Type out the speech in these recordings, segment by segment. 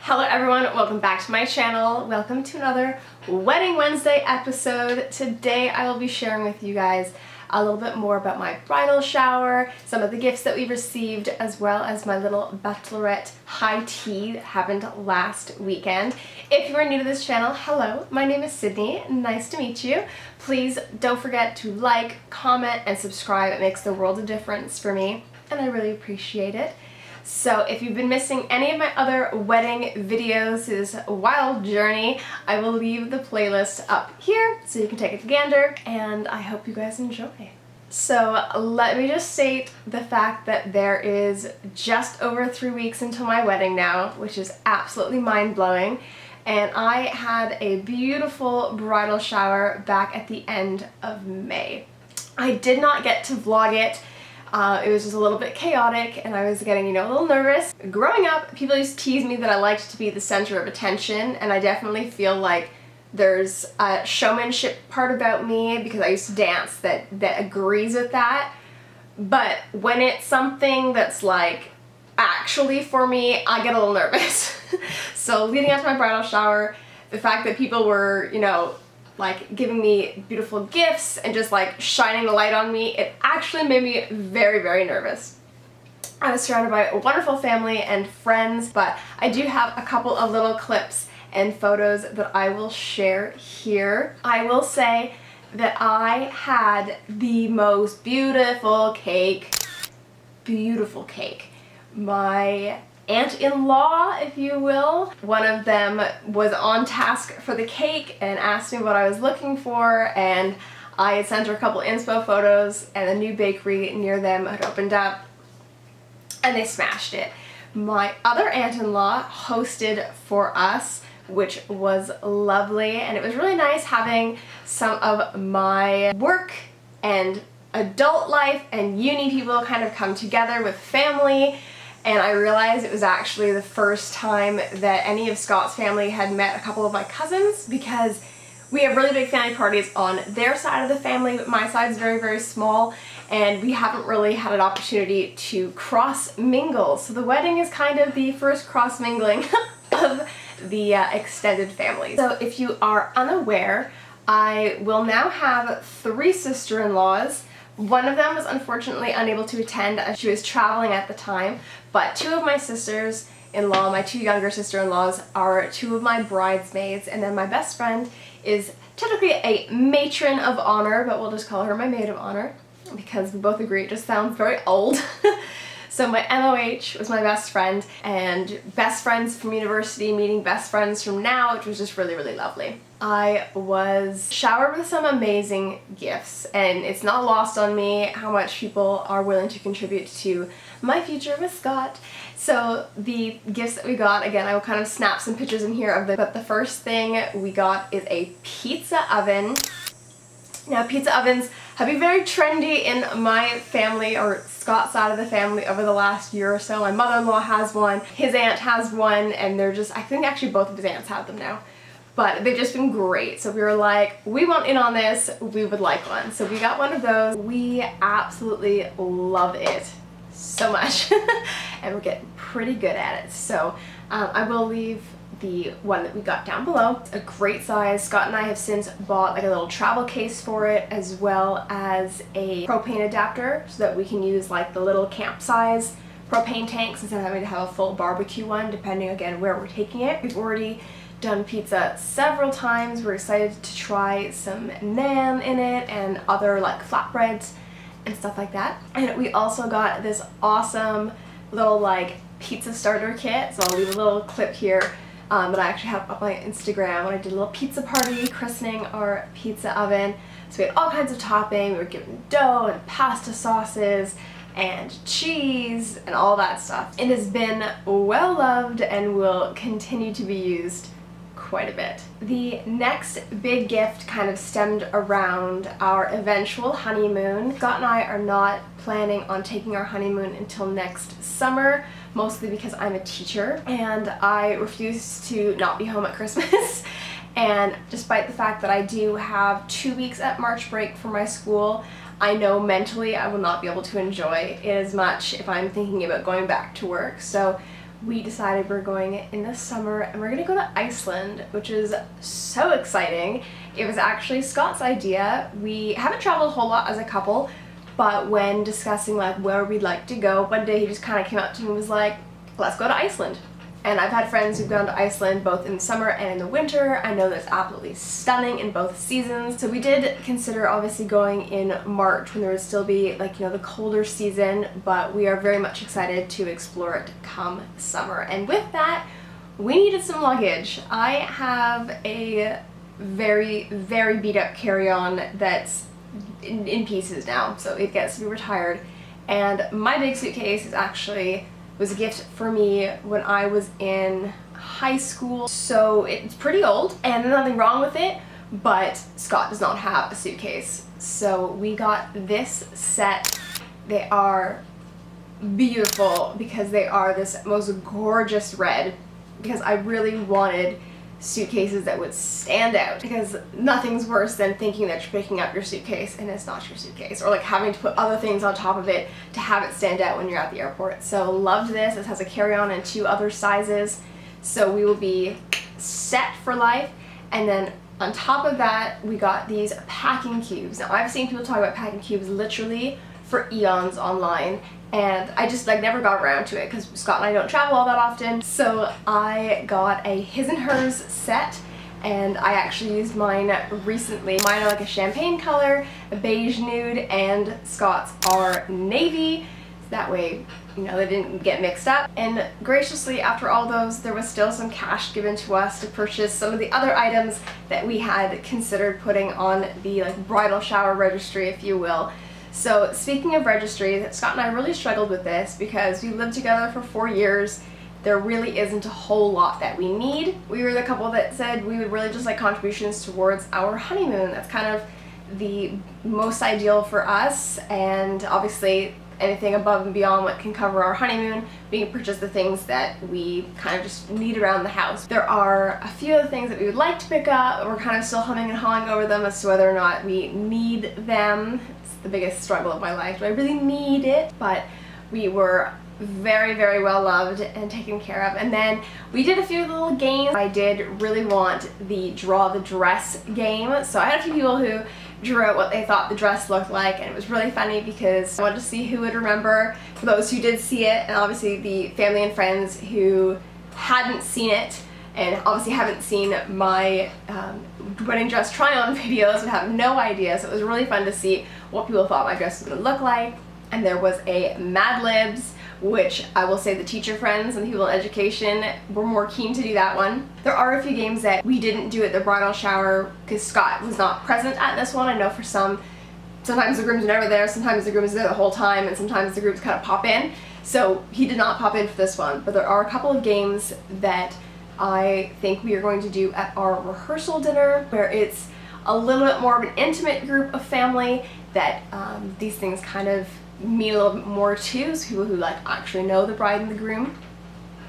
Hello everyone, welcome back to my channel. Welcome to another Wedding Wednesday episode. Today I will be sharing with you guys a little bit more about my bridal shower, some of the gifts that we received, as well as my little Bachelorette High Tea that happened last weekend. If you are new to this channel, hello, my name is Sydney. Nice to meet you. Please don't forget to like, comment, and subscribe. It makes the world of difference for me, and I really appreciate it. So if you've been missing any of my other wedding videos, this wild journey, I will leave the playlist up here so you can take a gander, and I hope you guys enjoy. So let me just state the fact that there is just over 3 weeks until my wedding now, which is absolutely mind-blowing. And I had a beautiful bridal shower back at the end of May. I did not get to vlog it. It was just a little bit chaotic and I was getting, a little nervous. Growing up, people used to tease me that I liked to be the center of attention, and I definitely feel like there's a showmanship part about me because I used to dance that agrees with that. But when it's something that's like actually for me, I get a little nervous. So leading up to my bridal shower, the fact that people were, like giving me beautiful gifts and just like shining the light on me, it actually made me very, very nervous. I was surrounded by a wonderful family and friends, but I do have a couple of little clips and photos that I will share here. I will say that I had the most beautiful cake. Beautiful cake. My aunt-in-law, if you will. One of them was on task for the cake and asked me what I was looking for, and I had sent her a couple inspo photos, and a new bakery near them had opened up and they smashed it. My other aunt-in-law hosted for us, which was lovely, and it was really nice having some of my work and adult life and uni people kind of come together with family. And I realized it was actually the first time that any of Scott's family had met a couple of my cousins, because we have really big family parties on their side of the family, but my side's very, very small, and we haven't really had an opportunity to cross-mingle. So the wedding is kind of the first cross-mingling of the extended family. So if you are unaware, I will now have 3 sister-in-laws. One of them was unfortunately unable to attend as she was traveling at the time, but 2 of my sisters-in-law, my 2 younger sister-in-laws, are 2 of my bridesmaids, and then my best friend is technically a matron of honor, but we'll just call her my maid of honor because we both agree it just sounds very old. So my MOH was my best friend, and best friends from university meeting best friends from now, which was just really, really lovely. I was showered with some amazing gifts, and it's not lost on me how much people are willing to contribute to my future with Scott. So the gifts that we got, again, I will kind of snap some pictures in here of them, but the first thing we got is a pizza oven. Now, pizza ovens have been very trendy in my family, or Scott's side of the family, over the last year or so. My mother-in-law has one, his aunt has one, and they're just, I think actually both of his aunts have them now. But they've just been great. So we were like, we want in on this, we would like one. So we got one of those. We absolutely love it so much. And we're getting pretty good at it. So I will leave the one that we got down below. It's a great size. Scott and I have since bought like a little travel case for it, as well as a propane adapter so that we can use like the little camp size propane tanks instead of having to have a full barbecue one, depending again where we're taking it. We've already done pizza several times. We're excited to try some naan in it and other like flatbreads and stuff like that. And we also got this awesome little like pizza starter kit, so I'll leave a little clip here that I actually have up on my Instagram when I did a little pizza party christening our pizza oven. So we had all kinds of topping. We were given dough and pasta sauces and cheese and all that stuff. It has been well loved and will continue to be used quite a bit. The next big gift kind of stemmed around our eventual honeymoon. Scott and I are not planning on taking our honeymoon until next summer, mostly because I'm a teacher and I refuse to not be home at Christmas. And despite the fact that I do have 2 weeks at March break for my school, I know mentally I will not be able to enjoy it as much if I'm thinking about going back to work. So we decided we're going in the summer and we're gonna go to Iceland, which is so exciting. It was actually Scott's idea. We haven't traveled a whole lot as a couple, but when discussing like where we'd like to go, one day he just kind of came up to me and was like, let's go to Iceland. And I've had friends who've gone to Iceland both in the summer and in the winter. I know that it's absolutely stunning in both seasons. So we did consider obviously going in March when there would still be like, you know, the colder season, but we are very much excited to explore it come summer. And with that, we needed some luggage. I have a very, very beat up carry-on that's in pieces now, so it gets to be retired. And my big suitcase is actually was a gift for me when I was in high school, so it's pretty old and there's nothing wrong with it, but Scott does not have a suitcase, so we got this set. They are beautiful because they are this most gorgeous red, because I really wanted suitcases that would stand out, because nothing's worse than thinking that you're picking up your suitcase and it's not your suitcase, or like having to put other things on top of it to have it stand out when you're at the airport. So loved this. It has a carry-on in 2 other sizes, so we will be set for life. And then on top of that, we got these packing cubes. Now I've seen people talk about packing cubes literally for eons online, and I just like never got around to it because Scott and I don't travel all that often. So I got a his and hers set, and I actually used mine recently. Mine are like a champagne color, a beige nude, and Scott's are navy. So that way, you know, they didn't get mixed up. And graciously, after all those, there was still some cash given to us to purchase some of the other items that we had considered putting on the like bridal shower registry, if you will. So speaking of registry, Scott and I really struggled with this because we lived together for 4 years. There really isn't a whole lot that we need. We were the couple that said we would really just like contributions towards our honeymoon. That's kind of the most ideal for us, and obviously anything above and beyond what can cover our honeymoon, we can purchase the things that we kind of just need around the house. There are a few other things that we would like to pick up, but we're kind of still humming and hawing over them as to whether or not we need them. The biggest struggle of my life. Do I really need it? But we were very, very well loved and taken care of. And then we did a few little games. I did really want the draw the dress game, so I had a few people who drew out what they thought the dress looked like, and it was really funny because I wanted to see who would remember, for those who did see it, and obviously the family and friends who hadn't seen it and obviously haven't seen my wedding dress try-on videos would have no idea. So it was really fun to see what people thought my dress was going to look like. And there was a Mad Libs, which I will say the teacher friends and people in education were more keen to do that one. There are a few games that we didn't do at the bridal shower because Scott was not present at this one. I know for sometimes the grooms are never there, sometimes the groom is there the whole time, and sometimes the grooms kind of pop in. So he did not pop in for this one, but there are a couple of games that I think we are going to do at our rehearsal dinner, where it's a little bit more of an intimate group of family that these things kind of mean a little bit more to, so people who like actually know the bride and the groom.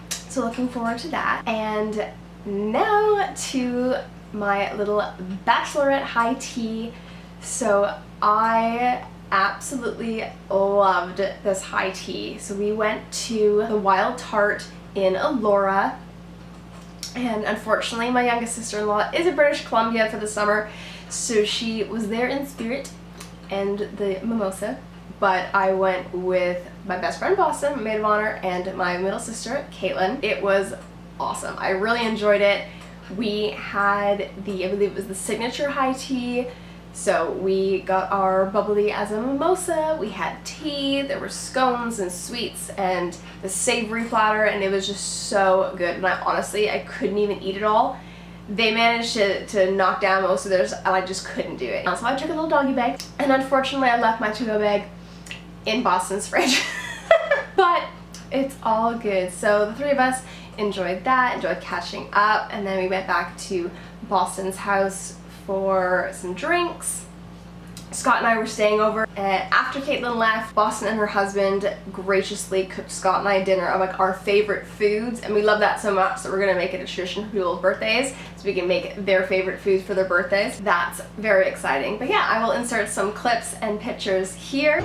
So looking forward to that. And now to my little Bachelorette High Tea. So I absolutely loved this high tea. So we went to the Wild Tart in Elora. And unfortunately, my youngest sister-in-law is in British Columbia for the summer, so she was there in spirit and the mimosa. But I went with my best friend Boston, maid of honor, and my middle sister Caitlin. It was awesome. I really enjoyed it. We had I believe it was the signature high tea. So we got our bubbly as a mimosa, we had tea, there were scones and sweets and the savory platter, and it was just so good. And I couldn't even eat it all. They managed to knock down most of theirs, and I just couldn't do it. So I took a little doggy bag, and unfortunately I left my to-go bag in Boston's fridge. But it's all good. So the 3 of us enjoyed catching up, and then we went back to Boston's house for some drinks. Scott and I were staying over, and after Caitlin left, Boston and her husband graciously cooked Scott and I dinner of like our favorite foods, and we love that so much that we're gonna make it a tradition for people's birthdays, so we can make their favorite foods for their birthdays. That's very exciting. But yeah, I will insert some clips and pictures here.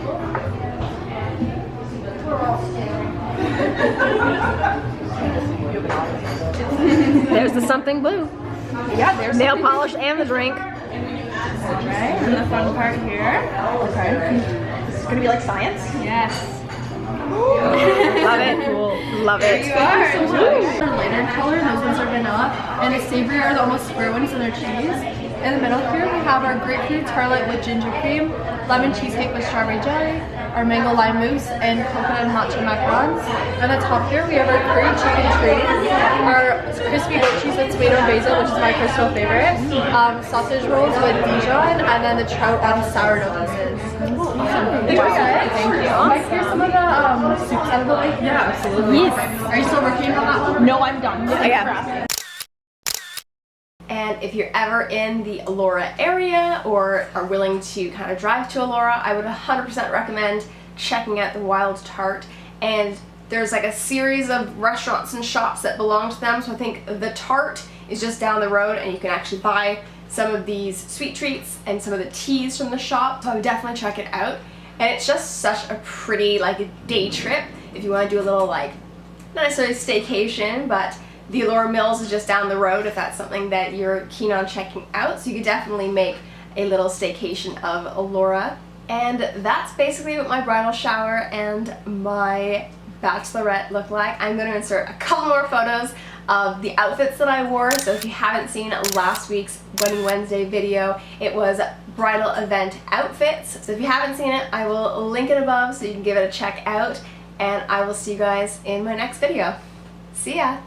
We're all staring. There's the something blue. Yeah, there's Nail polish and the drink. right. And the fun part here. Okay. This is gonna be like science? Yes. Love it. Cool. Love it. You are. The lighter color, those ones are vanilla. And the savory are the almost square ones and they're cheese. In the middle here we have our grapefruit tartlet with ginger cream, lemon cheesecake with strawberry jelly, our mango lime mousse, and coconut and matcha macarons. On the top here we have our curry chicken treat, our crispy goat cheese with tomato and basil, which is my personal favorite, sausage rolls with Dijon, and then the trout on sourdough pieces. Awesome. Thank you guys. Thank you. Might hear some of the soups out of the way? Yeah, absolutely. Yes. Are you still working on that one? No, I'm done. Yeah. And if you're ever in the Elora area or are willing to kind of drive to Elora, I would 100% recommend checking out the Wild Tart. And there's like a series of restaurants and shops that belong to them. So I think the Tart is just down the road and you can actually buy some of these sweet treats and some of the teas from the shop. So I would definitely check it out. And it's just such a pretty like day trip if you want to do a little like, not necessarily staycation, but the Elora Mills is just down the road if that's something that you're keen on checking out. So you could definitely make a little staycation of Elora. And that's basically what my bridal shower and my bachelorette look like. I'm going to insert a couple more photos of the outfits that I wore. So if you haven't seen last week's Wedding Wednesday video, it was bridal event outfits. So if you haven't seen it, I will link it above so you can give it a check out. And I will see you guys in my next video. See ya!